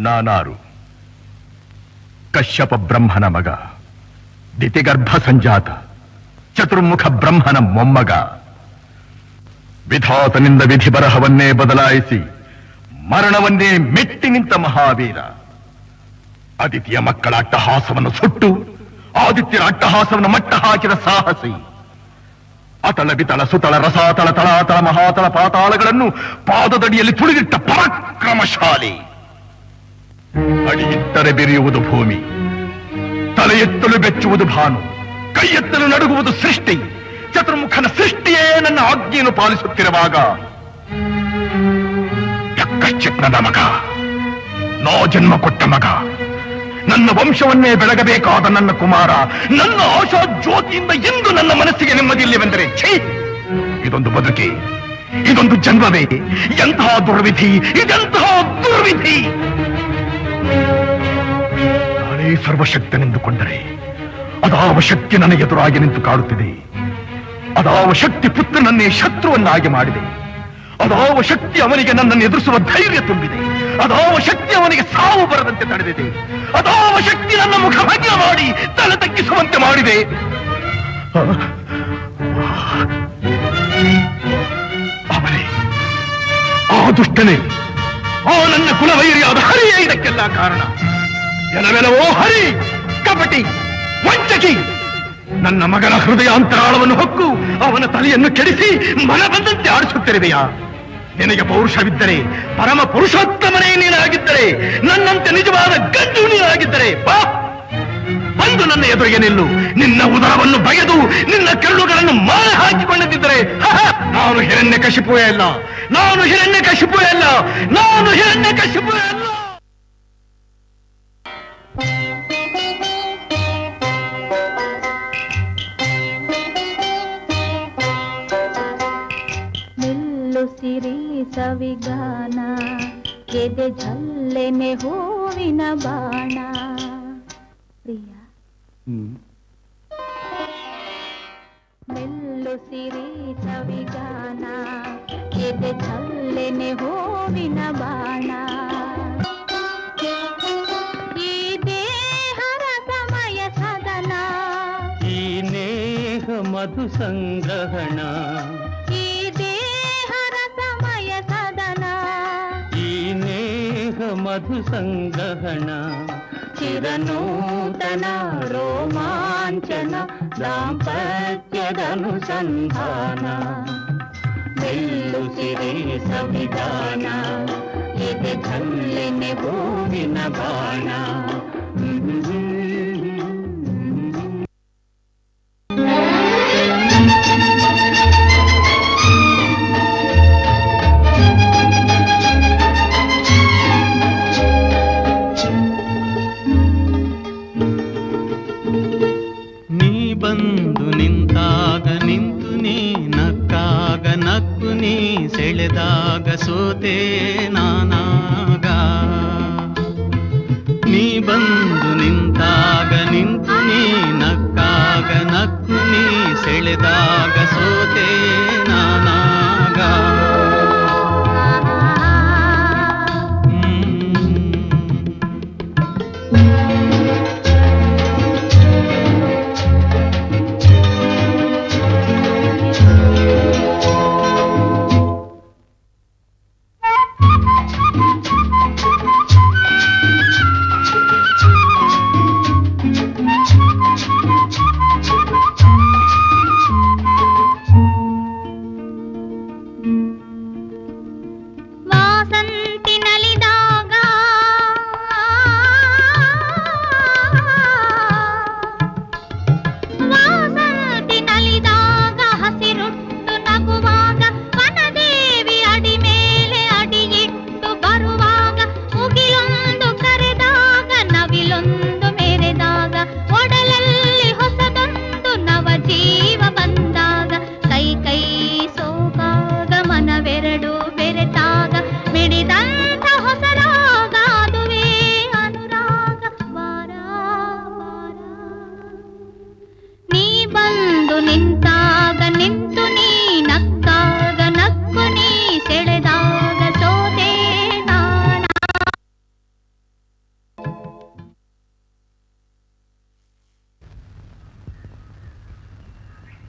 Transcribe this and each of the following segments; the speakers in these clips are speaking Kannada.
ನಾನಾರು ಕಶ್ಯಪ ಬ್ರಹ್ಮನ ಮಗ, ದಿತಿಗರ್ಭ ಸಂಜಾತ, ಚತುರ್ಮುಖ ಬ್ರಹ್ಮನ ಮೊಮ್ಮಗ. ವಿಧಾತನಿಂದ ವಿಧಿ ಬರಹವನ್ನೇ ಬದಲಾಯಿಸಿ ಮರಣವನ್ನೇ ಮೆಟ್ಟಿ ನಿಂತ ಮಹಾವೀರ. ಅದಿತಿಯ ಮಕ್ಕಳ ಅಟ್ಟಹಾಸವನ್ನು ಸುಟ್ಟು ಆದಿತ್ಯರ ಅಟ್ಟಹಾಸವನ್ನು ಮಟ್ಟ ಹಾಕಿದ ಸಾಹಸಿ. ಅತಳ ಬಿತಳ ಸುತಳ ರಸಾತಳ ತಳಾತಳ ಮಹಾತಳ ಪಾತಾಳಗಳನ್ನು ಪಾದದಡಿಯಲ್ಲಿ ತುಳಿದಿಟ್ಟ ಪರಾಕ್ರಮಶಾಲಿ. ಅಡಿ ಇಟ್ಟರೆ ಬೆರೆಯುವುದು ಭೂಮಿ, ತಲೆ ಎತ್ತಲು ಬೆಚ್ಚುವುದು ಭಾನು, ಕೈ ಎತ್ತಲು ನಡುಗುವುದು ಸೃಷ್ಟಿ. ಚತುರ್ಮುಖನ ಸೃಷ್ಟಿಯೇ ನನ್ನ ಆಜ್ಞೆಯನ್ನು ಪಾಲಿಸುತ್ತಿರುವಾಗ ಯಕ್ಕಶ್ಚಿತ್ನದ ಮಗ, ನೋ ಜನ್ಮ ಕೊಟ್ಟ ಮಗ, ನನ್ನ ವಂಶವನ್ನೇ ಬೆಳಗಬೇಕಾದ ನನ್ನ ಕುಮಾರ, ನನ್ನ ಆಶಾ ಜ್ಯೋತಿಯಿಂದ ಎಂದು ನನ್ನ ಮನಸ್ಸಿಗೆ ನೆಮ್ಮದಿಯಿಲ್ಲವೆಂದರೆ ಛೀ, ಇದೊಂದು ಬದುಕಿ, ಇದೊಂದು ಜನ್ಮವೇ, ಎಂತಹ ದುರ್ವಿಧಿ, ಇದೆಂತಹ ದುರ್ವಿಧಿ. ನಾನೇ ಸರ್ವಶಕ್ತನೆಂದುಕೊಂಡರೆ ಅದಾವ ಶಕ್ತಿ ನನ್ನ ಎದುರಾಗಿ ನಿಂತು ಕಾಡುತ್ತಿದೆ. ಅದಾವ ಶಕ್ತಿ ಪುತ್ರನನ್ನೇ ಶತ್ರುವನ್ನಾಗಿ ಮಾಡಿದೆ. ಅದಾವ ಶಕ್ತಿ ಅವನಿಗೆ ನನ್ನನ್ನು ಎದುರಿಸುವ ಧೈರ್ಯ ತುಂಬಿದೆ. ಅದಾವ ಶಕ್ತಿ ಅವನಿಗೆ ಸಾವು ಬರದಂತೆ ತಡೆದಿದೆ. ಅದಾವ ಶಕ್ತಿ ನನ್ನ ಮುಖ ಭಗ್ನ ಮಾಡಿ ತಲೆ ತಗ್ಗಿಸುವಂತೆ ಮಾಡಿದೆ. ಅವನೇ, ಆ ದುಷ್ಟನೇ, ಆ ನನ್ನ ಕುಲವೈರಿಯಾದ ಹರಿಯೇ ಇದಕ್ಕೆಲ್ಲ ಕಾರಣ. ಎಲವೆಲವೋ ಹರಿ, ಕಪಟಿ, ವಂಚಕಿ, ನನ್ನ ಮಗನ ಹೃದಯಾಂತರಾಳವನ್ನು ಹೊಕ್ಕು ಅವನ ತಲೆಯನ್ನು ಕೆಡಿಸಿ ಮನ ಬಂದಂತೆ ಆಡಿಸುತ್ತಿರುವೆಯಾ? ನಿನಗೆ ಪೌರುಷವಿದ್ದರೆ, ಪರಮ ಪುರುಷೋತ್ತಮನೇ ನೀನಾಗಿದ್ದರೆ, ನನ್ನಂತೆ ನಿಜವಾದ ಗಂಡು ನೀನಾಗಿದ್ದರೆ ಬಾ, ಬಂದು ನನ್ನ ಎದುರಿಗೆ ನಿಲ್ಲು. ನಿನ್ನ ಉದರವನ್ನು ಬಗೆದು ನಿನ್ನ ಕೆರಳುಗಳನ್ನು ಮಾಲೆ ಹಾಕಿಕೊಂಡಿದ್ದರೆ ನಾನು ಹಿರಣ್ಯಕಶಿಪುವೇ ಅಲ್ಲ, ನಾನು ಹಿರಣ್ಯಕಶಿಪುವೇ ಅಲ್ಲ, ನಾನು ಹಿರಣ್ಯಕಶಿಪುವೇ ಅಲ್ಲ. ಸಿರಿ ಸವಿಗಾನ ಎದೆ ಝಲ್ಲೆನೆ ಹೂವಿನ ಬಾಣ. ಪ್ರಿಯ ಮೆಲ್ಲು ಸಿರಿ ಸವಿಗಾನ ಎದೆ ಝಲ್ಲೆನೆ ಹೂವಿನ ಬಾಣ. ಈ ದೇಹರ ಸಮಯ ಸದನ, ಈ ನೇಹ ಮಧು ಸಂಗ್ರಹಣ, ಮಧು ಸಂಗ್ರಹಣ, ಚಿರನೂತನ ರೋಮಾಂಚನ ದಾಂಪತ್ಯದನುಸಂಧಾನ. ಮೆಲ್ಲು ಸಿರಿ ಸಂವಿಧಾನ ಎದೆ ಝಲ್ಲೆನೆ ಹೂವಿನ ಬಾಣ. ಸೆಳೆದಾಗ ಸೋತೆ ನಾನಾಗ, ನೀ ಬಂದು ನಿಂತಾಗ ನಿಂತು ನೀ ನಕ್ಕಾಗ ನಕ್ಕು ನೀ ಸೆಳೆದಾಗ ಸೋತೆ ನಾನಾಗ. ಮನವೆರಡು ಬೆರೆತಾಗ ಮಿಡಿದ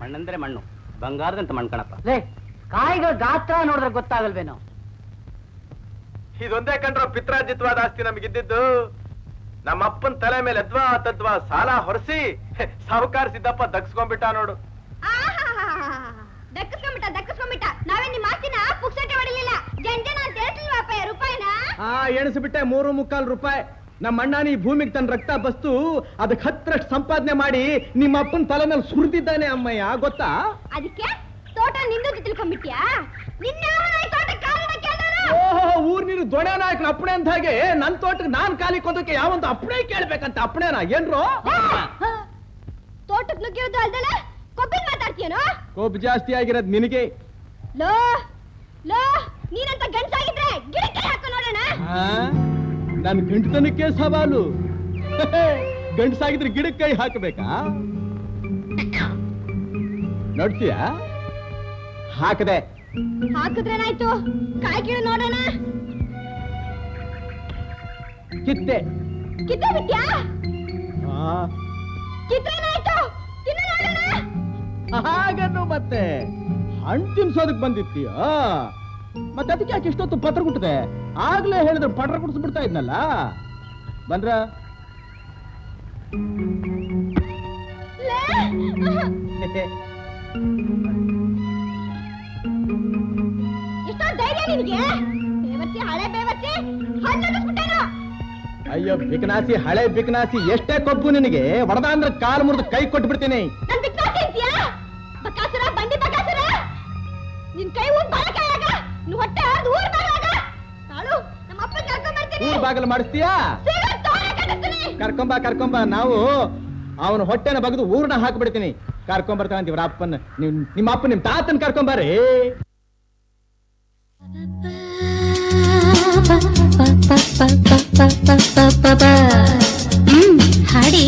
ಮಣ್ಣಂದ್ರೆ ಮಣ್ಣು, ಬಂಗಾರದಂತ ಮಣ್ಣು ಕಣಪ್ಪ. ಲೇ, ಕಾಯಿಗಳ ಗಾತ್ರ ನೋಡಿದ್ರೆ ಗೊತ್ತಾಗಲ್ವೇನೋ? ಇದೊಂದೇ ಕಂಡ್ರೋ ಪಿತ್ರಾರ್ಜಿತವಾದ ಆಸ್ತಿ ನಮಗಿದ್ದಿದ್ದು. ನಮ್ಮ ಅಪ್ಪನ ತಲೆ ಮೇಲೆ ಅದ್ವಾ ತದ್ವಾ ಸಾಲ ಹೊರಸಿ ಸಾಹುಕಾರ ಸಿದ್ದಪ್ಪ ದಕ್ಸ್ಕೊಂಡ್ಬಿಟ್ಟ ನೋಡು. ದಕ್ಕಸ್ಕೊಂಬಿಟ್ಟ. ನಾವೇ ನಿಮ್ಮ ಆಸ್ತಿನ ಪುಕ್ಸಟ್ಟೆ ಹೊಡಿಲಿಲ್ಲ. ಜಂಜನ ಅಂತ ಹೇಳ್ತಿಲ್ವಪ್ಪ ರೂಪಾಯಿನ. ಎಣಿಸ್ಬಿಟ್ಟೆ 3.25 ರೂಪಾಯಿ. ನಮ್ಮ ಅಣ್ಣ ಈ ಭೂಮಿಗೆ ತನ್ನ ರಕ್ತ ಬಸ್ತು ಅದಕ್ಕೆ 10ರಷ್ಟು ಸಂಪಾದನೆ ಮಾಡಿ ನಿಮ್ಮ ಅಪ್ಪನ ತಲೆ ಮೇಲೆ ಸುರಿದಿದ್ದಾನೆ ಅಮ್ಮಯ್ಯ, ಗೊತ್ತಾ? ಅದಕ್ಕೆ ತೋಟ ನಿಂದು ತಿಳ್ಕೊಂಡ್ಬಿಟ್ಯಾ? ಓಹೋ, ಊರ್ ನೀನು ದೊಣೆ ನಾಯಕನ ಅಪ್ಪಣೆ ಅಂತ ಹಾಗೆ ನನ್ ತೋಟಕ್ಕೆ ನಾನ್ ಕಾಲಿ ಕೊಂದಕ್ಕೆ ಯಾವಂತ ಅಪ್ಪಣೆ ಕೇಳ್ಬೇಕಂತ ಅಪ್ಪಣೆನ ಏನ್ರೋ? ತೋಟಕ್ಕೆ ನುಗ್ಗಿರೋದು ಅಲ್ದಲ್ಲ ಕೊಬ್ಬಿನ ಮಾತಾಡ್ತೀಯನೋ? ಕೋಪ ಜಾಸ್ತಿ ಆಗಿರೋದು ನಿನಗೆ. ಲೋ ಲೋ, ನೀನಂತ ಗಂಡಸಾಗಿದ್ರೆ ಗಿಡಕ್ಕೆ ಹಾಕೋ ನೋಡೋಣ. ನನ್ ಗಂಟತನಕ್ಕೆ ಸವಾಲು. ಗಂಡಸಾಗಿದ್ರೆ ಗಿಡಕ್ಕೆ ಕೈ ಹಾಕಬೇಕಾ? ನೋಡ್ತೀಯ? ಹಾಕದೆ. ಹಾಕಿದ್ರೇನಾಯ್ತು? ಕಾಯಿ ಕೀಳು ನೋಡೋಣ. ಕಿತ್ತೆ. ಕಿತ್ತ ಬಿಟ್ಯಾ? ಕಿತ್ತೇನಾಯ್ತು? ತಿನ್ನು ನೋಡೋಣ. ಹಾಗನ್ನು ಮತ್ತೆ ಹಣ್ಣು ತಿನ್ಸೋದಕ್ ಬಂದಿತ್ತೀಯ? ಮತ್ತೆ ಅದಕ್ಕೆ ಯಾಕೆ ಇಷ್ಟೊತ್ತು ಪತ್ರ ಕುಟ್ಟದೆ? ಆಗ್ಲೇ ಹೇಳಿದ್ರೆ ಪಟ್ರ ಕುಡಿಸ್ಬಿಡ್ತಾ ಇದ್ನಲ್ಲ. ಬಂದ್ರ ಎಷ್ಟೋ ಧೈರ್ಯ ನಿನಗೆ? ಬೇವರ್ಸಿ, ಹಳೆ ಬೇವರ್ಸಿ, ಹಣ್ಣು. ಅಯ್ಯೋ ಬಿಕನಾಸಿ, ಹಳೆ ಬಿಕನಾಸಿ, ಎಷ್ಟೇ ಕೊಬ್ಬು ನಿನಗೆ? ಹೊಡೆದ ಅಂದ್ರೆ ಕಾಲು ಮುರಿದು ಕೈ ಕೊಟ್ಬಿಡ್ತೀನಿ. ನನ್ ಬಿಕನಾಸಿ ಅಂತೀಯಾ? ಬಕಾಸುರ, ಬಂಡಿ ಬಕಾಸುರ, ನಿನ್ ಕೈ ಊರ್ ಬಾಳಕಾಯಾಗ, ನೀನ್ ಹೊಟ್ಟೆ ಹರಿದು ಊರ್ ಬಾಗಲಾಗ. ನಾಳು ನಮ್ಮ ಅಪ್ಪನ ಕರ್ಕೊಂಡ್ ಬರ್ತೀನಿ. ಊರ್ ಬಾಗಲು ಮಾಡಿಸ್ತೀಯಾ? ಕರ್ಕೊಂಬ. ನಾವು ಅವನ ಹೊಟ್ಟೆನ ಬಗ್ದು ಊರ್ನ ಹಾಕ್ಬಿಡ್ತೀನಿ. ಕರ್ಕೊಂಬರ್ತಾನಂತೀವ್ರ ಅಪ್ಪನ. ನಿಮ್ಮ ಅಪ್ಪ ನಿಮ್ ತಾತನ್ ಕರ್ಕೊಂಬಾರಿ. ಹಾಡಿ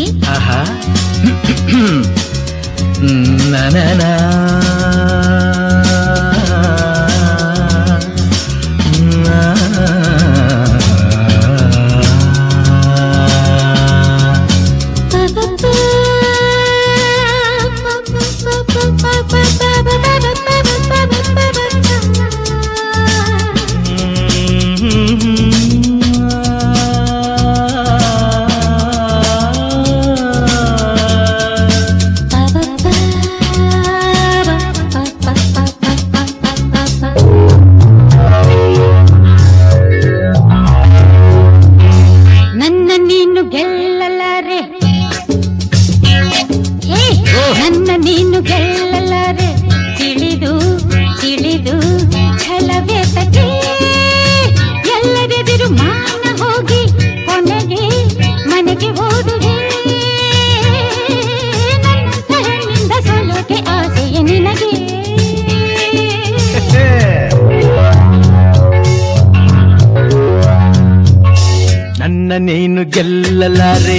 ನೀನು ಗೆಲ್ಲಲಾರೆ,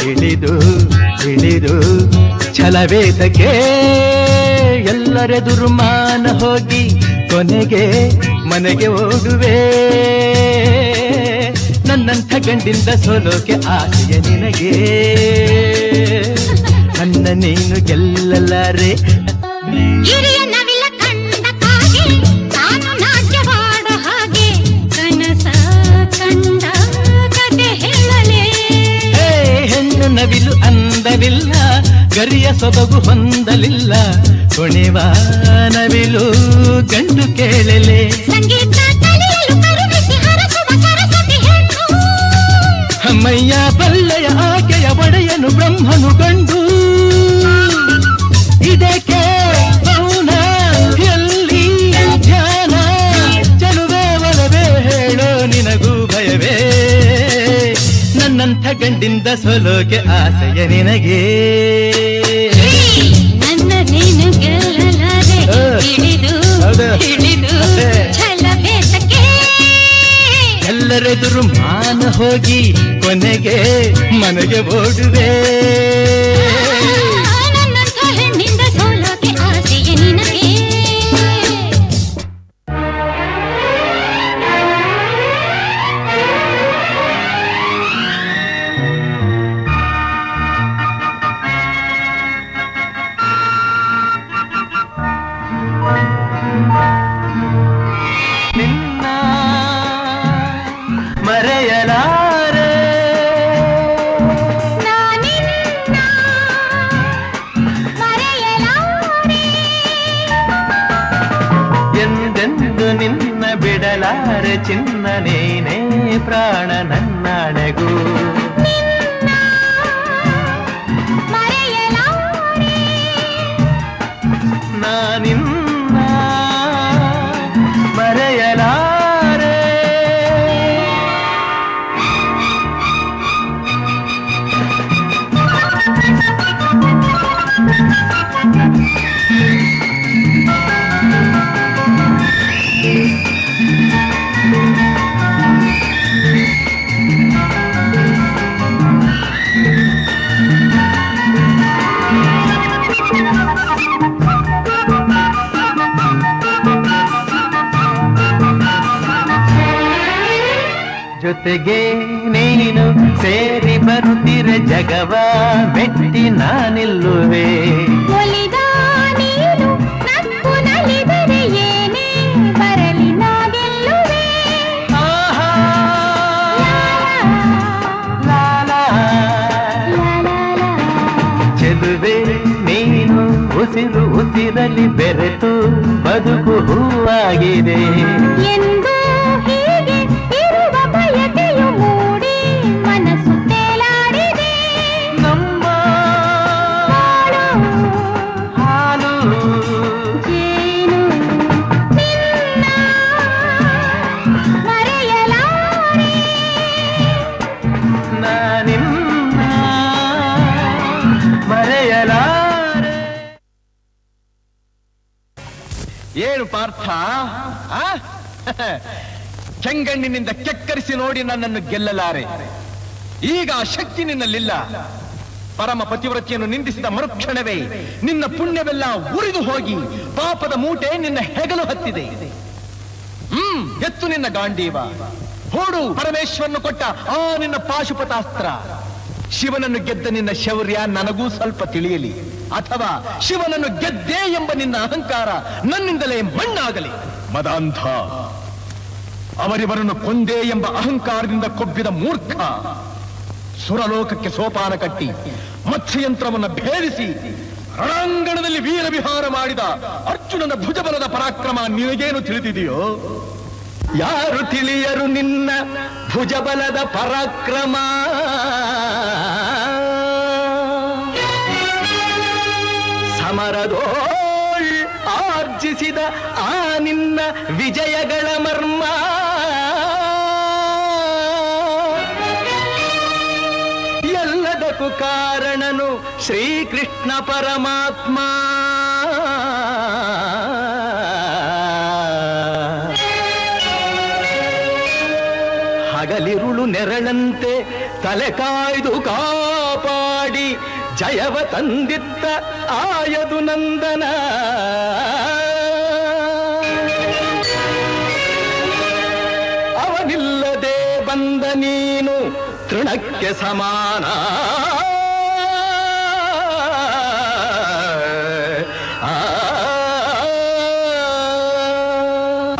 ತಿಳಿದು ತಿಳಿದು ಛಲವೇತಕ್ಕೆ ಎಲ್ಲರೆದುರು ಮಾನ ಹೋಗಿ ಕೊನೆಗೆ ಮನೆಗೆ ಓಡುವೆ. ನನ್ನಂಥ ಗಂಡಿಂದ ಸೋಲೋಕೆ ಆಸೆಯ ನಿನಗೆ. ನನ್ನ ನೀನು ಗೆಲ್ಲಲಾರೆ. ನವಿಲು ಅಂದವಿಲ್ಲ, ಗರಿಯ ಸೊಬಗು ಹೊಂದಲಿಲ್ಲ, ಕುಣಿವ ನವಿಲು ಗಂಡು ಕೇಳಲೆ. ಅಮ್ಮಯ್ಯ ಬಲ್ಲೆಯ ಆಕೆಯ ಒಡೆಯನು ಬ್ರಹ್ಮನು ಗಂಡು. ಇದಕ್ಕೆ ಮೌನ ಎಲ್ಲಿ ಧ್ಯಾನ, ಚಲುವೆ ಒಲವೇ ಹೇಳೋ ನಿನಗೂ ಭಯವೇ. ನನ್ನಂಥ ಗಂಡಿಂದ ಸೋಲೋಕೆ ಆಸೆಯ ನಿನಗೆ. ನನ್ನ ನೀನು ಗೆಲ್ಲಲಾರೆ, ತಿಳಿದು ತಿಳಿದು ಛಲವೇತಕ್ಕೆ ಎಲ್ಲರೆದುರು ಮಾನ ಹೋಗಿ ಕೊನೆಗೆ ಮನೆಗೆ ಓಡುವೆ. ನನ್ನಂಥ ಹೆಣ್ಣಿಂದ ಸೋಲೋಕೆ ಆಸೆಯ ನಿನಗೆ. ಚಿನ್ನ ನೀನೇ ಪ್ರಾಣ ನನ್ನಾಣೆಗೂ ನಾನಿನ್ನ ಮರೆಯಲಾರೆ. ಜೊತೆಗೆ ನೀನು ಸೇರಿ ಬರುತ್ತಿರ ಜಗವ ಮೆಟ್ಟಿ ನಾನಿಲ್ಲುವೆ. ಒಲಿದ ನೀನು ನಕ್ಕು ನಲಿದರೆ ಏನೇ ಬರಲಿ ನಾ ಗೆಲ್ಲುವೆ. ಆಹಾ ಲಾಲಾ ಚೆಲುವೆ ನೀನು ಉಸಿರು ಉಸಿರಲಿ ಬೆರೆತು ಬದುಕು ಹೂವಾಗಿದೆ. ಎಂದು ಹೀಗೆ ಇರುವ ಬಯಕೆಯು ಮೂಡಿ ಮನಸ್ಸು ತೇಲಾಡಿದೆ. ನಮ್ಮ ಹಾಲು ಜೇನು ನಿನ್ನ ಮರೆಯಲಾರೆ. ನಾನಿನ್ನ ಮರೆಯಲಾರೆ. ಏನು ಪಾರ್ಥ, ಕೆಂಗಣ್ಣಿನಿಂದ ಕೆಕ್ಕರಿಸಿ ನೋಡಿ ನನ್ನನ್ನು ಗೆಲ್ಲಲಾರೆ. ಈಗ ಆ ಶಕ್ತಿ ನಿನ್ನಲ್ಲಿಲ್ಲ. ಪರಮ ಪತಿವ್ರತಿಯನ್ನು ನಿಂದಿಸಿದ ಮರುಕ್ಷಣವೇ ನಿನ್ನ ಪುಣ್ಯವೆಲ್ಲ ಉರಿದು ಹೋಗಿ ಪಾಪದ ಮೂಟೆ ನಿನ್ನ ಹೆಗಲು ಹತ್ತಿದೆ. ಎತ್ತು ನಿನ್ನ ಗಾಂಡೀವ, ಹೂಡು ಪರಮೇಶ್ವರನು ಕೊಟ್ಟ ಆ ನಿನ್ನ ಪಾಶುಪತಾಸ್ತ್ರ. ಶಿವನನ್ನು ಗೆದ್ದ ನಿನ್ನ ಶೌರ್ಯ ನನಗೂ ಸ್ವಲ್ಪ ತಿಳಿಯಲಿ, ಅಥವಾ ಶಿವನನ್ನು ಗೆದ್ದೆ ಎಂಬ ನಿನ್ನ ಅಹಂಕಾರ ನನ್ನಿಂದಲೇ ಮಣ್ಣಾಗಲಿ. ಮದಾಂಧ, ಅವರಿವರನ್ನು ಕೊಂದೇ ಎಂಬ ಅಹಂಕಾರದಿಂದ ಕೊಬ್ಬಿದ ಮೂರ್ಖ, ಸುರಲೋಕಕ್ಕೆ ಸೋಪಾನ ಕಟ್ಟಿ ಮತ್ಸ್ಯಯಂತ್ರವನ್ನು ಭೇದಿಸಿ ರಣಾಂಗಣದಲ್ಲಿ ವೀರವಿಹಾರ ಮಾಡಿದ ಅರ್ಜುನನ ಭುಜಬಲದ ಪರಾಕ್ರಮ ನಿನಗೇನು ತಿಳಿದಿದೆಯೋ? ಯಾರು ತಿಳಿಯರು ನಿನ್ನ ಭುಜಬಲದ ಪರಾಕ್ರಮ? ಸಮರದೋಳ್ ಆರ್ಜಿಸಿದ ಆ ನಿನ್ನ ವಿಜಯಗಳ ಮರ್ಮ ಎಲ್ಲದಕ್ಕೂ ಕಾರಣನು ಶ್ರೀಕೃಷ್ಣ ಪರಮಾತ್ಮ. ಹಗಲಿರುಳು ನೆರಳಂತೆ ತಲೆ ಕಾಯ್ದು ಕಾಪಾಡಿ ಜಯವ ತಂದಿತ್ತ ಆಯದು ನಂದನ. ಅವನಿಲ್ಲದೆ ಬಂದ ನೀನು ತೃಣಕ್ಕೆ ಸಮಾನ.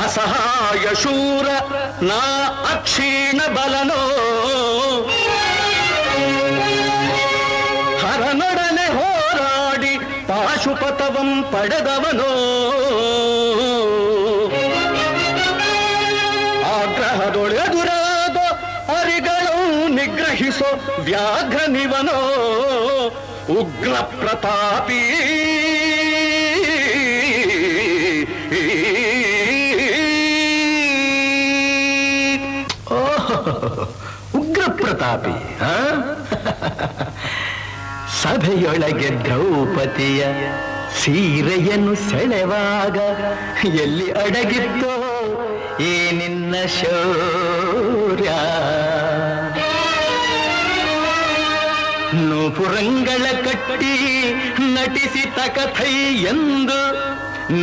ಅಸಹಾಯ ಶೂರ ನಾ ಅಕ್ಷೀಣ ಬಲನೋ, ಹರನೊಡನೆ ಹೋರಾಡಿ ಪಾಶುಪತವಂ ಪಡೆದವನೋ. ಆಗ್ರಹದೊಳೆದುರಾದ ಅರಿಗಳು ನಿಗ್ರಹಿಸೋ ವ್ಯಾಘ್ರನಿವನೋ. ಉಗ್ರ ಪ್ರತಾಪಿ ಉಗ್ರ ಪ್ರತಾಪಿ. ಸಭೆಯೊಳಗೆ ದ್ರೌಪದಿಯ ಸೀರೆಯನ್ನು ಸೆಳೆವಾಗ ಎಲ್ಲಿ ಅಡಗಿತ್ತೋ ಈ ನಿನ್ನ ಶೌರ್ಯ? ನೂಪುರಂಗಳ ಕಟ್ಟಿ ನಟಿಸಿ ತಕಥೈ ಎಂದು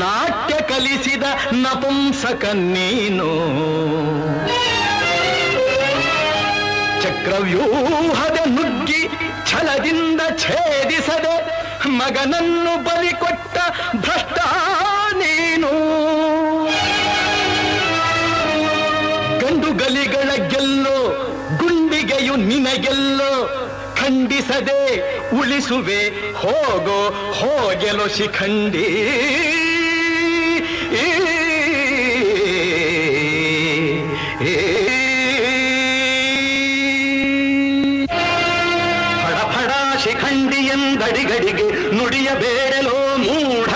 ನಾಟ್ಯ ಕಲಿಸಿದ ನಪುಂಸಕ ನೀನು. ಚಕ್ರವ್ಯೂಹದ ನುಗ್ಗಿ ಛಲದಿಂದ ಛೇದಿಸದೆ ಮಗನನ್ನು ಬಲಿ ಕೊಟ್ಟ ಭ್ರಷ್ಟ ನೀನು. ಗಂಡುಗಲಿಗಳ ಗೆಲ್ಲೋ ಗುಂಡಿಗೆಯು ನಿನಗೆಲ್ಲೋ, ಖಂಡಿಸದೆ ಉಳಿಸುವೆ ಹೋಗೋ ಹೋಗೆಲೋ ಶಿಖಂಡಿ. ಫಡ ಶಿಖಂಡಿ ಎಂದಡಿಗಡಿಗೆ ನುಡಿಯಬೇಡಲೋ ಮೂಢ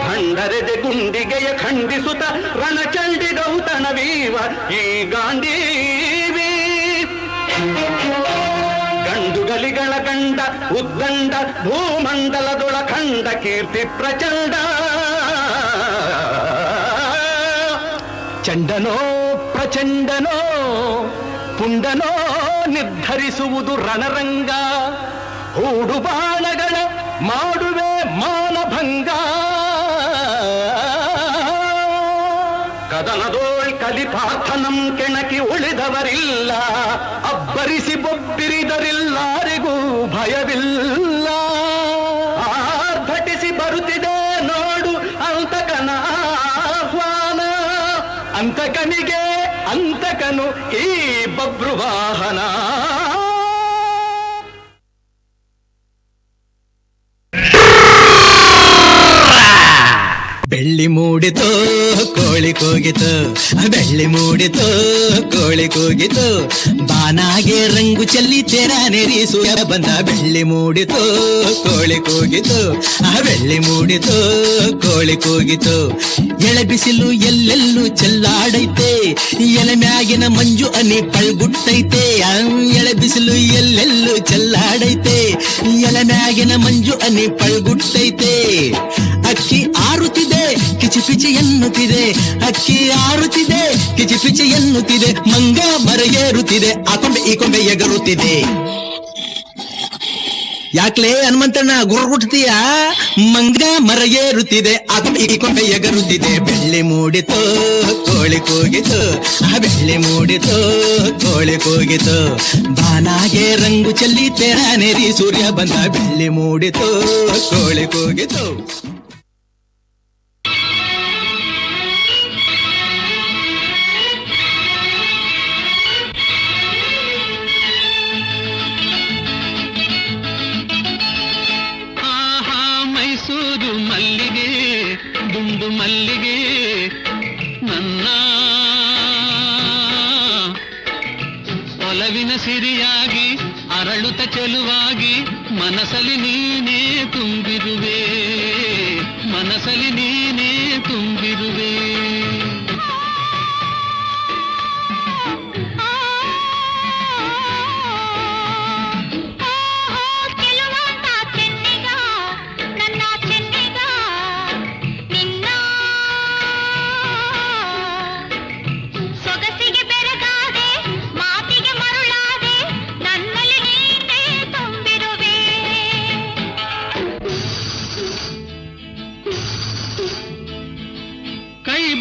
ಖಂಡರೆದೆ ಗುಂಡಿಗೆಯ ಖಂಡಿಸುತ್ತ ರಣಚಂಡಿ ಗೌತಣವೀವ ಈ ಗಾಂಧೀವಿ ಗಂಡುಗಲಿಗಳ ಗಂಡ ಉದ್ದಂಡ ಭೂಮಂಡಲದೊಳ ಖಂಡ ಕೀರ್ತಿ ಪ್ರಚಂಡ ಚಂಡನೋ ಪ್ರಚಂಡನೋ ಪುಂಡನೋ ನಿರ್ಧರಿಸುವುದು ರಣರಂಗ ಹೂಡು ಬಾಣಗಳ ಮಾಡುವೆ ಮಾನಭಂಗ ಕದನದೋಳ್ ಕಲಿಪಾರ್ಥನಂ ಕೆಣಕಿ ಉಳಿದವರಿಲ್ಲ ಅಬ್ಬರಿಸಿ ಬೊಬ್ಬಿರಿದರಿಲ್ಲಾರಿಗೂ ಭಯವಿಲ್ಲ ಆರ್ಭಟಿಸಿ ಬರುತ್ತಿದೆ ನೋಡು ಅಂತಕನ ಆಹ್ವಾನ ಅಂತಕನಿಗೆ ಅಂತಕನು ಈ ಬಬ್ರುವಾಹನ ಬೆಳ್ಳಿ ಮೂಡಿತು ಕೋಳಿ ಕೂಗಿತು ಬೆಳ್ಳಿ ಮೂಡಿತು ಕೋಳಿ ಕೂಗಿತು ಬಾನಾಗೆ ರಂಗು ಚೆಲ್ಲಿ ತೆರಾನೆರಿ ಸೂರ್ಯ ಬಂದ ಬೆಳ್ಳಿ ಮೂಡಿತು ಕೋಳಿ ಕೂಗಿತು ಬೆಳ್ಳಿ ಮೂಡಿತು ಕೋಳಿ ಕೂಗಿತು ಎಳೆ ಬಿಸಿಲು ಎಲ್ಲೆಲ್ಲೂ ಚೆಲ್ಲಾಡೈತೆ ಎಲೆ ಮ್ಯಾಗಿನ ಮಂಜು ಅನಿ ಪಳ್ಗುಟ್ಟೈತೆ ಎಳೆ ಬಿಸಿಲು ಎಲ್ಲೆಲ್ಲೂ ಚೆಲ್ಲಾಡೈತೆ ಎಲೆ ಮ್ಯಾಗಿನ ಮಂಜು ಅನಿ ಪಳ್ಗುಟ್ಟೈತೆ ಅಕ್ಕಿ ಆರುತ್ತಿದೆ ಕಿಚಿಪಿಚಿ ಎನ್ನುತ್ತಿದೆ ಅಕ್ಕಿ ಆರುತ್ತಿದೆ ಕಿಚಿಪಿಚಿ ಎನ್ನುತ್ತಿದೆ ಮಂಗ ಮರಗೇರುತ್ತಿದೆ ಆ ಕೊಂಬೆ ಈ ಕೊಂಬೆ ಎಗರುತ್ತಿದೆ ಯಾಕ್ಲೇ ಹನುಮಂತಣ್ಣ ಗುರುಗುಟ್ತೀಯ ಮಂಗ ಮರಗೇರುತ್ತಿದೆ ಆ ಕೊಂಬೆ ಈ ಕೊಂಬೆ ಎಗರುತ್ತಿದೆ ಬೆಳ್ಳಿ ಮೂಡಿತು ಕೋಳಿ ಕೂಗಿತು ಬೆಳ್ಳಿ ಮೂಡಿತು ಕೋಳಿ ಕೂಗಿತು ಬಾನಾಗೆ ರಂಗು ಚೆಲ್ಲಿ ತೆರಾನೆರಿ ಸೂರ್ಯ ಬಂದ ಬೆಳ್ಳಿ ಮೂಡಿತು ಕೋಳಿ ಕೂಗಿತು ಮೈಸೂರು ಮಲ್ಲಿಗೆ ದುಂಡು ಮಲ್ಲಿಗೆ ನನ್ನ ಒಲವಿನ ಸಿರಿಯಾಗಿ ಅರಳುತ್ತ ಚೆಲುವಾಗಿ ಮನಸಲಿ ನೀನೇ ತುಂಬಿರುವೆ ಮನಸಲಿ ನೀನೇ ತುಂಬಿರುವೆ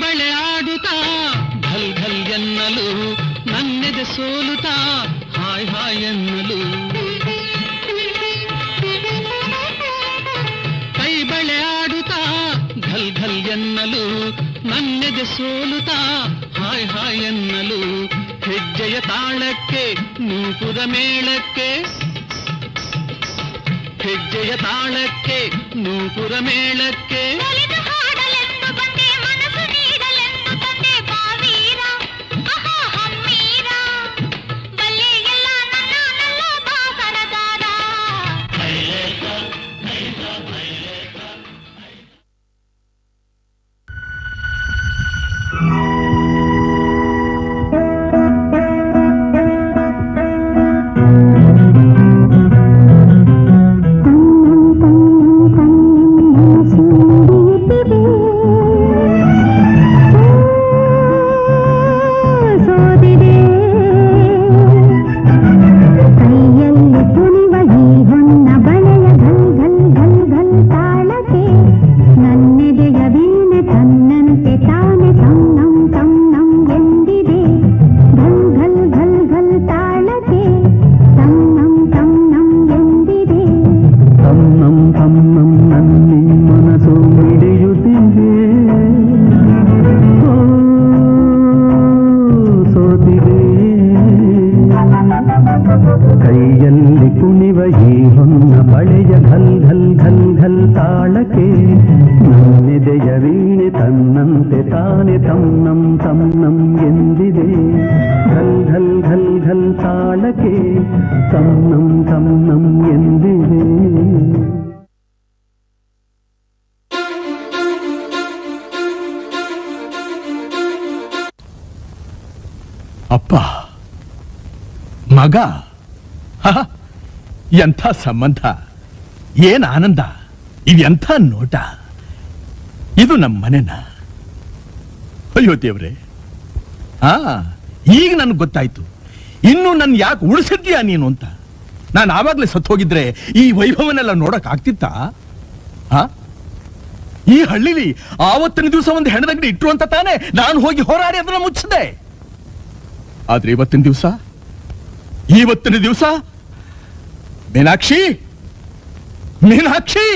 ಬಳೆ ಆಡುತ್ತಾ ಘಲ್ ಘಲ್ ಎನ್ನಲು ನನ್ನೆದೆ ಸೋಲುತ್ತಾ ಹಾಯ್ ಹಾಯ್ ಎನ್ನಲು ಕೈ ಬಳೆ ಆಡುತ್ತಾ ಘಲ್ ಘಲ್ ಎನ್ನಲು ನನ್ನೆದೆ ಸೋಲುತ್ತಾ ಹಾಯ್ ಹಾಯ್ ಎನ್ನಲು ಹೆಜ್ಜೆಯ ತಾಳಕ್ಕೆ ನೂಪುರ ಮೇಳಕ್ಕೆ ಹೆಜ್ಜೆಯ ತಾಳಕ್ಕೆ ನೂಪುರ ಮೇಳಕ್ಕೆ Thank you. ತನ್ನಂ ತನ್ನಂ ಎಂದಿದೆ. ಅಪ್ಪ ಮಗ, ಹ, ಎಂಥ ಸಂಬಂಧ, ಏನ್ ಆನಂದ, ಇದೆಂಥ ನೋಟ. ಇದು ನಮ್ಮ ಮನೆನ. ಅಯ್ಯೋ ದೇವ್ರೆ, ಈಗ ನನ್ಗೆ ಗೊತ್ತಾಯ್ತು ಇನ್ನು ನನ್ ಯಾಕೆ ಉಳಿಸಿದ್ಯಾ ನೀನು ಅಂತ. ನಾನು ಆವಾಗ್ಲೇ ಸತ್ತು ಹೋಗಿದ್ರೆ ಈ ವೈಭವನೆಲ್ಲ ನೋಡಕ್ ಆಗ್ತಿತ್ತಾ? ಈ ಹಳ್ಳಿಲಿ ಆವತ್ತಿನ ದಿವಸ ಒಂದು ಹೆಣದಂಗಡಿ ಇಟ್ರು ಅಂತ ತಾನೇ ನಾನು ಹೋಗಿ ಹೋರಾಡಿ ಅದನ್ನ ಮುಚ್ಚಿದೆ. ಆದ್ರೆ ಇವತ್ತಿನ ದಿವಸ ಮೀನಾಕ್ಷಿ, ಮೀನಾಕ್ಷಿ,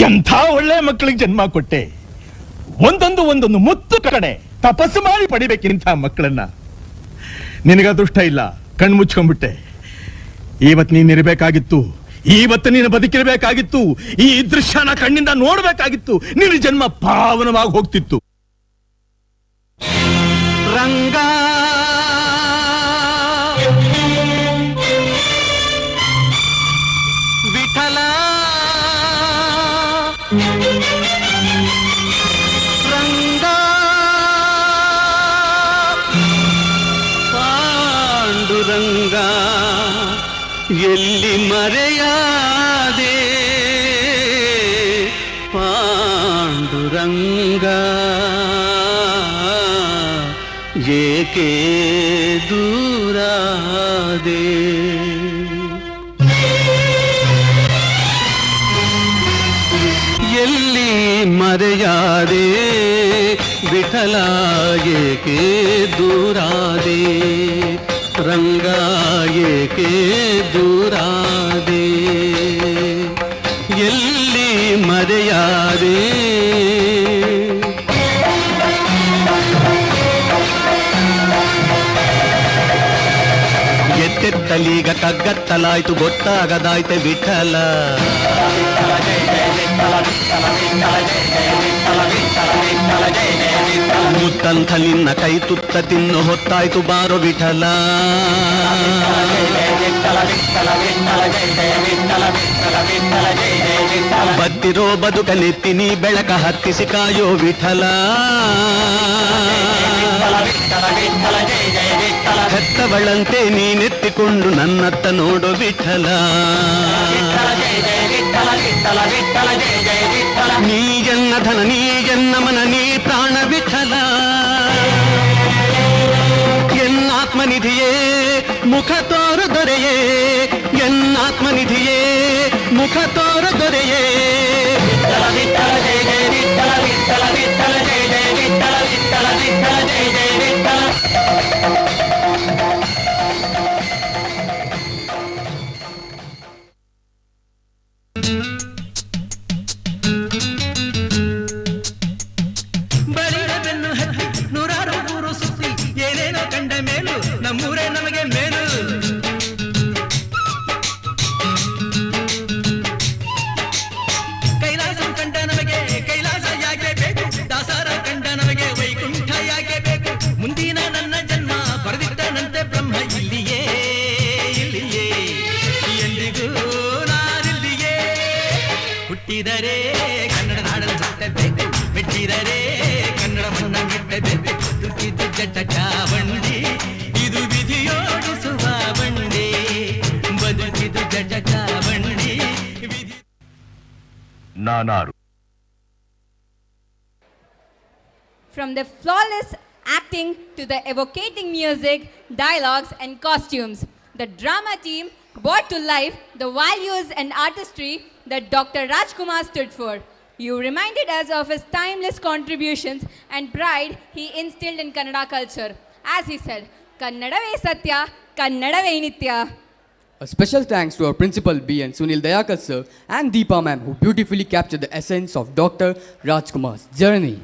ಎಂಥ ಒಳ್ಳೆ ಮಕ್ಕಳಿಗೆ ಜನ್ಮ ಕೊಟ್ಟೆ. ಒಂದೊಂದು ಮುತ್ತು ಕಡೆ ತಪಸ್ಸು ಮಾಡಿ ಪಡಿಬೇಕಿಂತ ಮಕ್ಕಳನ್ನ. ನಿನಗ ಅದೃಷ್ಟ ಇಲ್ಲ, ಕಣ್ಣು ಮುಚ್ಕೊಂಡ್ಬಿಟ್ಟೆ. ಇವತ್ತು ನೀನಿರ್ಬೇಕಾಗಿತ್ತು, ಇವತ್ತು ನೀನು ಬದುಕಿರ್ಬೇಕಾಗಿತ್ತು, ಈ ದೃಶ್ಯನ ಕಣ್ಣಿಂದ ನೋಡ್ಬೇಕಾಗಿತ್ತು. ನಿನ್ನ ಜನ್ಮ ಪಾವನವಾಗಿ ಹೋಗ್ತಿತ್ತು. ರಂಗ ವಿಠಲ ರಂಗ ಪಾಂಡುರಂಗ ಎಲ್ಲಿ ಮರೆಯಾದೆ ಪಾಂಡುರಂಗ ಏಕೆ ದೂರಾದೆ. ಎಲ್ಲಿ ಮರೆಯಾದೆ ವಿಠಲ ಏಕೆ ದೂರಾದೆ ರಂಗ ಏಕೆ ದೂರಾದೆ. ಎಲ್ಲಿ ಮರೆಯಾದೆ ಎತ್ತೆತ್ತಲೀಗ ಕಗ್ಗತ್ತಲಾಯ್ತು ಗೊತ್ತಾಗದಾಯ್ತೆ ವಿಠಲ. ಮುತ್ತಂಥ ನಿನ್ನ ಕೈ ತುತ್ತ ತಿನ್ನು ಹೊತ್ತಾಯ್ತು ಬಾರೋ ವಿಠಲ. ಬತ್ತಿರೋ ಬದುಕನೆತ್ತಿ ನೀ ಬೆಳಕ ಹತ್ತಿಸಿ ಕಾಯೋ ವಿಠಲ. ಹೆತ್ತವಳಂತೆ ನೀನೆತ್ತಿಕೊಂಡು ನನ್ನತ್ತ ನೋಡೋ ವಿಠಲ. ನೀ ಎನ್ನ ಧನ ನೀ ಎನ್ನ ಮನ ನೀ ಪ್ರಾಣ ವಿಠಲ. ಎನ್ನಾತ್ಮನಿಧಿಯೇ ಮುಖ ತೋರ ದೊರೆಯೇ ಎನ್ನಾತ್ಮನಿಧಿಯೇ ಮುಖ ತೋರ ದೊರೆಯೇ. ಬಳಿರದನ್ನು ಹತ್ತಿ ನೂರಾರು ಊರು ಸುತ್ತಿ ಏನೇನೋ ಕಂಡ ಮೇಲು ನಮ್ಮೂರೇ ನಮಗೆ ಮೇಲು. ಕೈಲಾಸ ಕಂಡ ನಮಗೆ ಕೈಲಾಸ ಯಾಕೆ ಬೇಕು, ದಾಸರ ಕಂಡ ನಮಗೆ ವೈಕುಂಠ ಯಾಕೆ ಬೇಕು. ಮುಂದಿನ ನನ್ನ ಜನ್ಮ ಬರೆದಿಟ್ಟನಂತೆ ಬ್ರಹ್ಮ ಇಲ್ಲಿಯೇ ಇಲ್ಲಿಯೇ ಎಂದಿಗೂ ನಾನಿಲ್ಲಿಯೇ. ಹುಟ್ಟಿದರೆ ಕನ್ನಡ ನಾಡನ್ನು ಹುಟ್ಟಬೇಕು, ಮೆಟ್ಟಿದರೆ ಕನ್ನಡವನ್ನ ಮೆಟ್ಟಬೇಕು. ತುಟಿದು ಜಟಕ ಬಂಡಿ ಇದು ವಿಧಿಯೋಡಿಸುವ ಬಂಡಿ, ಬದುಕಿದು ಜಟಕ ಬಂಡಿ ವಿಧಿ. ನಾನಾರು. From the flawless acting to the evocating music, dialogues and costumes, the drama team brought to life the values and artistry that Dr. Rajkumar stood for. You reminded us of his timeless contributions and pride he instilled in Kannada culture. As he said, Kannadave Satya, Kannadave Nitya. A special thanks to our principal B.N. Sunil Dayakar sir and Deepa ma'am who beautifully captured the essence of Dr. Rajkumar's journey.